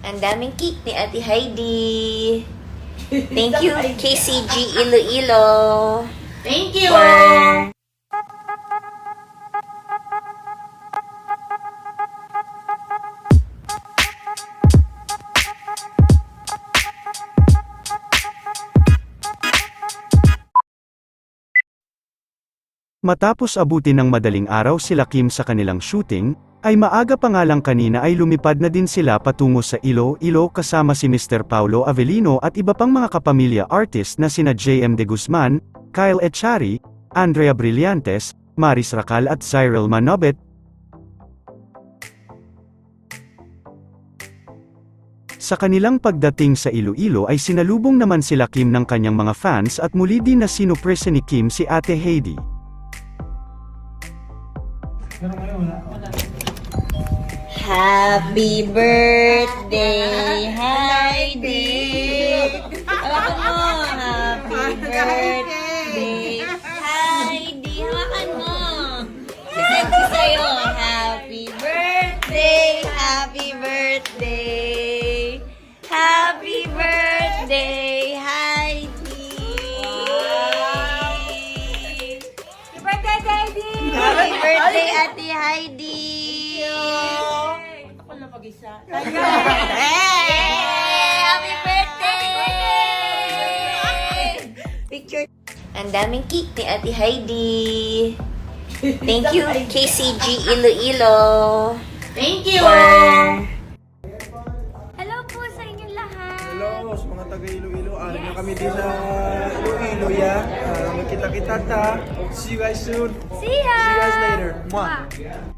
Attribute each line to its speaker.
Speaker 1: Ang daming cake ni Ate Heidi. Thank you, KCG Iloilo.
Speaker 2: Thank you!
Speaker 1: For
Speaker 3: Matapos abutin ng madaling araw sila Kim sa kanilang shooting, ay maaga pa nga lang kanina ay lumipad na din sila patungo sa Iloilo kasama si Mr. Paulo Avellino at iba pang mga kapamilya artist na sina JM De Guzman, Kyle Echari, Andrea Brillantes, Maris Racal at Cyril Manobet. Sa kanilang pagdating sa Iloilo ay sinalubong naman sila Kim ng kanyang mga fans at muli din na sinupresa ni Kim si Ate Heidi.
Speaker 1: Happy birthday, Heidi! Hawakan mo! Happy birthday, Heidi! Hawakan mo! Sisend ko sa'yo! Happy birthday! Happy birthday! Happy birthday, Heidi!
Speaker 2: Happy birthday, Daddy!
Speaker 1: Happy birthday, Ate Heidi!
Speaker 2: Ako lang mag-isa.
Speaker 1: Hey! Happy birthday! Picture. Ang daming cake ni Ate Heidi. Thank you, KCG Iloilo.
Speaker 2: Thank you!
Speaker 1: For
Speaker 4: Hello po sa inyong lahat.
Speaker 5: Hello, sa mga taga Iloilo. Alam na kami din sa Iloilo, ya. Magkita-kita ta. See you guys soon.
Speaker 4: See ya!
Speaker 5: See you guys later. Mwah.
Speaker 4: Mwah.